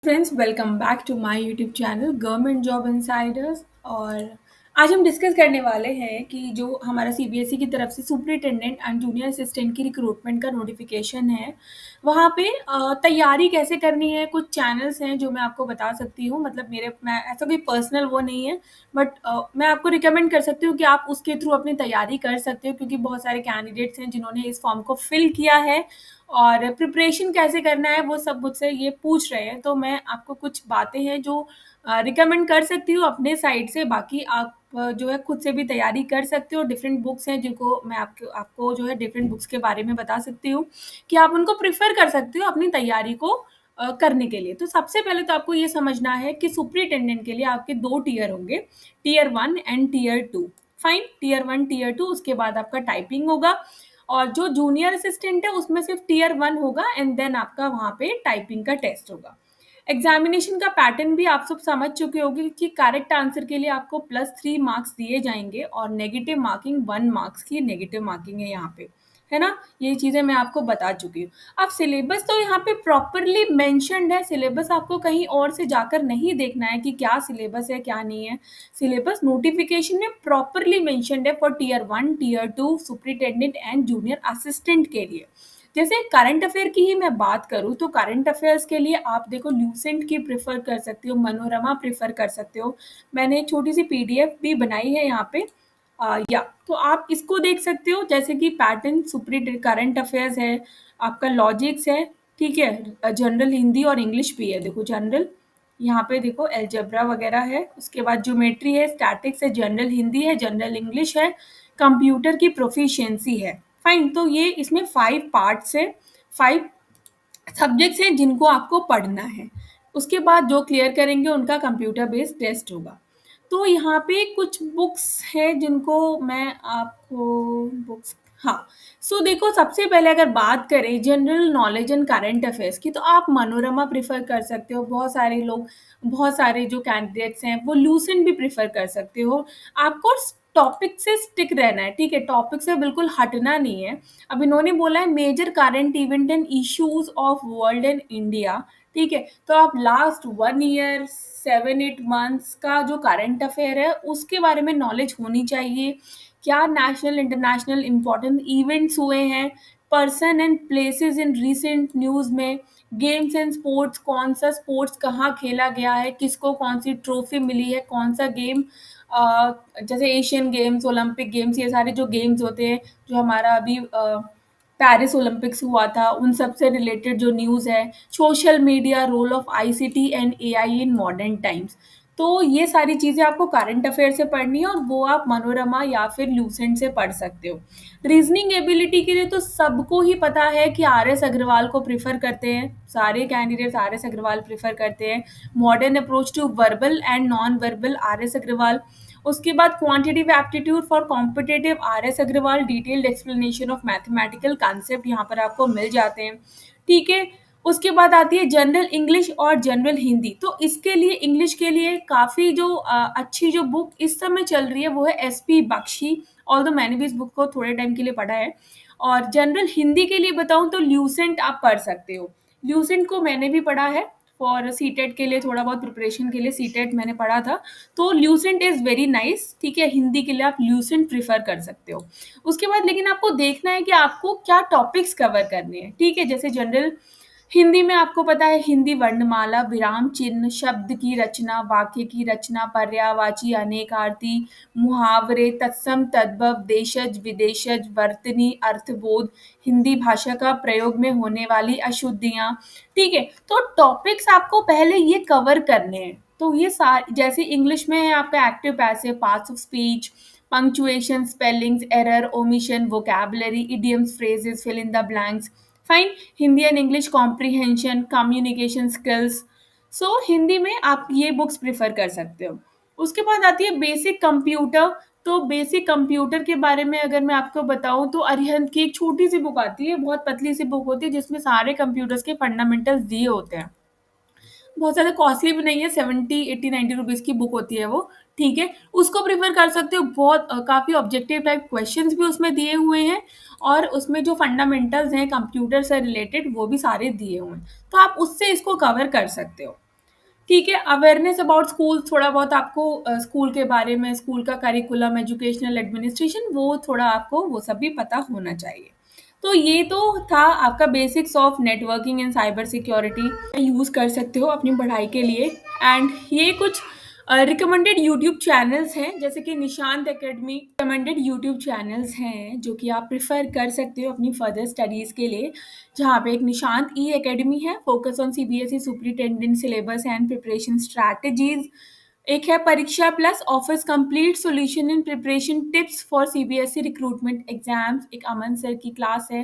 Friends, welcome back to my YouTube channel government job insiders. और आज हम discuss करने वाले हैं कि जो हमारा सीबीएसई की तरफ से सुपरिटेंडेंट एंड जूनियर असिस्टेंट की रिक्रूटमेंट का नोटिफिकेशन है, वहाँ पे तैयारी कैसे करनी है। कुछ चैनल्स हैं जो मैं आपको बता सकती हूँ, मतलब मैं ऐसा कोई पर्सनल वो नहीं है, बट मैं आपको रिकमेंड कर सकती हूँ कि आप उसके थ्रू अपनी तैयारी कर सकते हो, क्योंकि बहुत सारे कैंडिडेट्स हैं जिन्होंने इस फॉर्म को फिल किया है और प्रिपरेशन कैसे करना है वो सब मुझसे ये पूछ रहे हैं। तो मैं आपको कुछ बातें हैं जो रिकमेंड कर सकती हूँ अपने साइड से। बाकी आप जो है खुद से भी तैयारी कर सकते हो। डिफरेंट बुक्स हैं जिनको मैं आपको आपको जो है डिफरेंट बुक्स के बारे में बता सकती हूँ कि आप उनको प्रेफर कर सकते हो अपनी तैयारी को करने के लिए। तो सबसे पहले तो आपको ये समझना है कि सुपरिटेंडेंट के लिए आपके दो टीयर होंगे, tier 1 and tier 2। Fine, tier 1 tier 2, उसके बाद आपका टाइपिंग होगा। और जो जूनियर असिस्टेंट है उसमें सिर्फ टीयर 1 होगा एंड देन आपका वहाँ पे टाइपिंग का टेस्ट होगा। एग्जामिनेशन का पैटर्न भी आप सब समझ चुके होंगे कि करेक्ट आंसर के लिए आपको +3 मार्क्स दिए जाएंगे और नेगेटिव मार्किंग 1 मार्क्स की नेगेटिव मार्किंग है यहाँ पे, है ना। ये चीज़ें मैं आपको बता चुकी हूँ। अब सिलेबस तो यहाँ पे प्रॉपरली मेंशन्ड है। सिलेबस आपको कहीं और से जाकर नहीं देखना है कि क्या सिलेबस है क्या नहीं है। सिलेबस नोटिफिकेशन में प्रॉपरली मेंशन्ड है for tier 1 tier 2 superintendent and junior assistant के लिए। जैसे करंट अफेयर की ही मैं बात करूँ तो करंट अफेयर्स के लिए आप देखो ल्यूसेंट की प्रेफर कर सकते हो, मनोरमा प्रेफर कर सकते हो। मैंने एक छोटी सी पीडीएफ भी बनाई है यहाँ पे, या तो आप इसको देख सकते हो। जैसे कि पैटर्न सुपरी करंट अफेयर्स है, आपका लॉजिक्स है, ठीक है, जनरल हिंदी और इंग्लिश भी है। देखो जनरल, यहाँ पे देखो एल्जेब्रा वगैरह है, उसके बाद ज्योमेट्री है, स्टैटिक्स है, जनरल हिंदी है, जनरल इंग्लिश है, कंप्यूटर की प्रोफिशिएंसी है। फाइन, तो ये इसमें 5 पार्ट्स है, 5 सब्जेक्ट्स हैं जिनको आपको पढ़ना है। उसके बाद जो क्लियर करेंगे उनका कंप्यूटर बेस्ड टेस्ट होगा। तो यहाँ पे कुछ बुक्स हैं जिनको मैं आपको बुक्स, हाँ। सो देखो, सबसे पहले अगर बात करें general knowledge and current affairs की, तो आप मनोरमा प्रेफर कर सकते हो। बहुत सारे लोग, बहुत सारे जो कैंडिडेट्स हैं वो लूसेंट भी प्रेफर कर सकते हो। आपको टॉपिक से स्टिक रहना है, ठीक है, टॉपिक से बिल्कुल हटना नहीं है। अब इन्होंने बोला है major current event and issues of world and India, ठीक है। तो आप लास्ट 1 ईयर 7-8 मंथ्स का जो करंट अफेयर है उसके बारे में नॉलेज होनी चाहिए। क्या नेशनल इंटरनेशनल इम्पोर्टेंट इवेंट्स हुए हैं, person and places in recent news में, गेम्स एंड स्पोर्ट्स, कौन सा स्पोर्ट्स कहाँ खेला गया है, किसको कौन सी ट्रॉफी मिली है, कौन सा गेम, जैसे एशियन गेम्स, ओलंपिक गेम्स, ये सारे जो गेम्स होते हैं, जो हमारा अभी पेरिस ओलंपिक्स हुआ था, उन सब से रिलेटेड जो न्यूज़ है, social media, role of ICT and AI in modern times. तो ये सारी चीज़ें आपको करंट अफेयर से पढ़नी है और वो आप मनोरमा या फिर लूसेंट से पढ़ सकते हो। रीजनिंग एबिलिटी के लिए तो सबको ही पता है कि आर एस अग्रवाल को प्रिफर करते हैं, सारे candidates R S Agarwal prefer करते हैं। Modern approach to verbal and non verbal, R S Agarwal. उसके बाद quantitative aptitude for competitive, R S Agarwal. Detailed explanation of mathematical concept यहाँ पर आपको मिल जाते हैं, ठीक है। उसके बाद आती है जनरल इंग्लिश और जनरल हिंदी। तो इसके लिए इंग्लिश के लिए काफ़ी जो अच्छी जो बुक इस समय चल रही है वो है एसपी बख्शी, और मैंने भी इस बुक को थोड़े टाइम के लिए पढ़ा है। और जनरल हिंदी के लिए बताऊं तो ल्यूसेंट आप पढ़ सकते हो। ल्यूसेंट को मैंने भी पढ़ा है फॉर सीटेट के लिए, थोड़ा बहुत प्रिपरेशन के लिए सीटेट मैंने पढ़ा था। तो ल्यूसेंट इज़ वेरी नाइस, ठीक है। हिंदी के लिए आप ल्यूसेंट प्रिफर कर सकते हो। उसके बाद लेकिन आपको देखना है कि आपको क्या टॉपिक्स कवर करने हैं, ठीक है। जैसे जनरल हिंदी में आपको पता है हिंदी वर्णमाला, विराम चिन्ह, शब्द की रचना, वाक्य की रचना, पर्यायवाची, अनेकार्थी, मुहावरे, तत्सम तद्भव, देशज विदेशज, वर्तनी, अर्थबोध, हिंदी भाषा का प्रयोग में होने वाली अशुद्धियाँ, ठीक है। तो टॉपिक्स आपको पहले ये कवर करने हैं। तो ये सारे, जैसे इंग्लिश में है आपका active passive, parts of speech, punctuation, spellings, error, omission, vocabulary, idioms, phrases, fill in the blanks. Fine. Hindi and English comprehension, communication skills. So Hindi में आप ये बुक्स प्रिफर कर सकते हो। उसके बाद आती है बेसिक कंप्यूटर। तो बेसिक कंप्यूटर के बारे में अगर मैं आपको बताऊं तो अरिहंत की एक छोटी सी बुक आती है, बहुत पतली सी बुक होती है जिसमें सारे कंप्यूटर्स के फंडामेंटल्स दिए होते हैं। बहुत ज़्यादा कॉस्टली भी नहीं है, 70-80-90 रुपीज़ की बुक होती है वो, ठीक है। उसको प्रेफर कर सकते हो। बहुत काफ़ी ऑब्जेक्टिव टाइप क्वेश्चंस भी उसमें दिए हुए हैं और उसमें जो फंडामेंटल्स हैं कंप्यूटर से रिलेटेड वो भी सारे दिए हुए हैं, तो आप उससे इसको कवर कर सकते हो। ठीक है, अवेयरनेस अबाउट स्कूल थोड़ा बहुत आपको स्कूल के बारे में, स्कूल का करिकुलम, एजुकेशनल एडमिनिस्ट्रेशन वो थोड़ा आपको वो सब भी पता होना चाहिए। तो ये तो था आपका basics of networking and cyber security use कर सकते हो अपनी पढ़ाई के लिए। एंड ये कुछ रिकमेंडेड यूट्यूब चैनल्स हैं जैसे कि Nishant academy recommended YouTube channels हैं जो कि आप प्रेफर कर सकते हो अपनी फर्दर स्टडीज़ के लिए। जहाँ पे एक निशांत ई एकेडमी है, focus on CBSE superintendent syllabus and preparation strategies. एक है परीक्षा plus office complete solution in preparation tips for CBSE recruitment exams, एक अमन सर की क्लास है,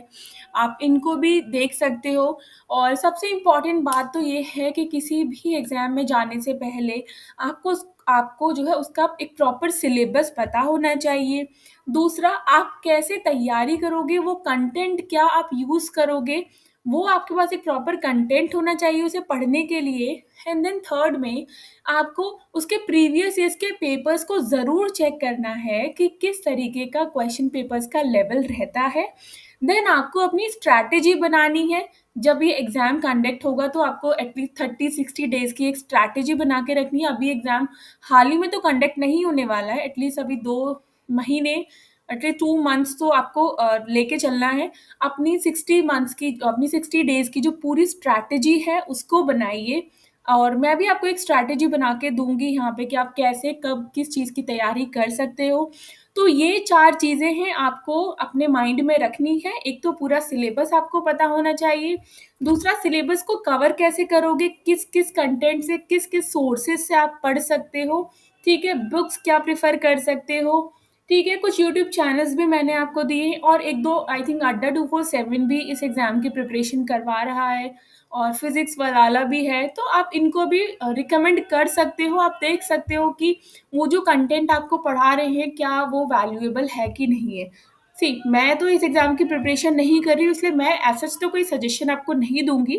आप इनको भी देख सकते हो। और सबसे इम्पॉर्टेंट बात तो ये है कि किसी भी एग्ज़ाम में जाने से पहले आपको आपको जो है उसका एक प्रॉपर सिलेबस पता होना चाहिए। दूसरा, आप कैसे तैयारी करोगे, वो कंटेंट क्या आप यूज़ करोगे, वो आपके पास एक प्रॉपर कंटेंट होना चाहिए उसे पढ़ने के लिए। एंड देन थर्ड में आपको उसके प्रीवियस ईयर्स के पेपर्स को ज़रूर चेक करना है कि किस तरीके का क्वेश्चन पेपर्स का लेवल रहता है। देन आपको अपनी स्ट्रैटेजी बनानी है। जब ये एग्ज़ाम कंडक्ट होगा तो आपको एटलीस्ट 30-60 डेज़ की एक स्ट्रैटेजी बना के रखनी है। अभी एग्ज़ाम हाल ही में तो कंडक्ट नहीं होने वाला है, एटलीस्ट अभी 2 महीने, एटलीस्ट 2 मंथ्स तो आपको लेके चलना है। अपनी 60 डेज़ की जो पूरी स्ट्रैटेजी है उसको बनाइए। और मैं भी आपको एक स्ट्रैटेजी बना के दूँगी यहाँ पे कि आप कैसे, कब, किस चीज़ की तैयारी कर सकते हो। तो ये 4 चीज़ें हैं आपको अपने माइंड में रखनी है। एक तो पूरा सिलेबस आपको पता होना चाहिए, दूसरा सिलेबस को कवर कैसे करोगे, किस-किस कंटेंट से, किस-किस सोर्सेज़ से आप पढ़ सकते हो, ठीक है? बुक्स क्या प्रेफ़र कर सकते हो, ठीक है? कुछ यूट्यूब चैनल्स भी मैंने आपको दिए और 1-2 आई थिंक अड्डा 247 भी इस एग्ज़ाम की प्रिपरेशन करवा रहा है और फिज़िक्स वाला भी है, तो आप इनको भी रिकमेंड कर सकते हो। आप देख सकते हो कि वो जो कंटेंट आपको पढ़ा रहे हैं क्या वो वैल्यूएबल है कि नहीं है। सी मैं तो इस एग्ज़ाम की प्रिपरेशन नहीं कर रही हूँ, इसलिए मैं एज़ सच तो कोई सजेशन आपको नहीं दूँगी।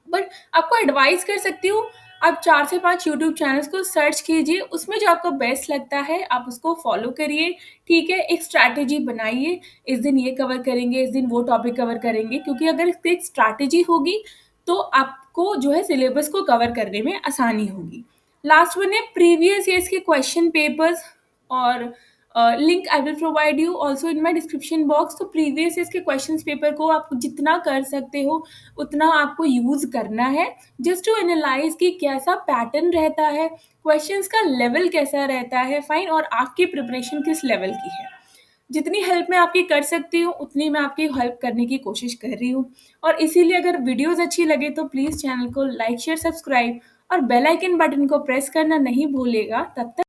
बट आपको एडवाइस कर सकती हूँ, आप 4 से 5 यूट्यूब चैनल्स को सर्च कीजिए, उसमें जो आपको बेस्ट लगता है आप उसको फॉलो करिए, ठीक है? एक स्ट्रैटेजी बनाइए, इस दिन ये कवर करेंगे, इस दिन वो टॉपिक कवर करेंगे, क्योंकि अगर एक स्ट्रैटेजी होगी तो आपको जो है सिलेबस को कवर करने में आसानी होगी। लास्ट वन है प्रीवियस ईयर्स के क्वेश्चन पेपर्स और link I will provide you also in my description box. तो प्रीवियस ईयर्स के क्वेश्चन पेपर को आप जितना कर सकते हो उतना आपको यूज़ करना है, जस्ट टू एनालाइज कि कैसा पैटर्न रहता है, क्वेश्चंस का लेवल कैसा रहता है, फाइन, और आपकी प्रिपरेशन किस लेवल की है। जितनी हेल्प मैं आपकी कर सकती हूँ उतनी मैं आपकी हेल्प करने की कोशिश कर रही हूँ। और इसीलिए अगर वीडियोज़ अच्छी लगे तो प्लीज़ चैनल को लाइक शेयर सब्सक्राइब और बेल आइकन बटन को प्रेस करना नहीं भूलिएगा। तब तक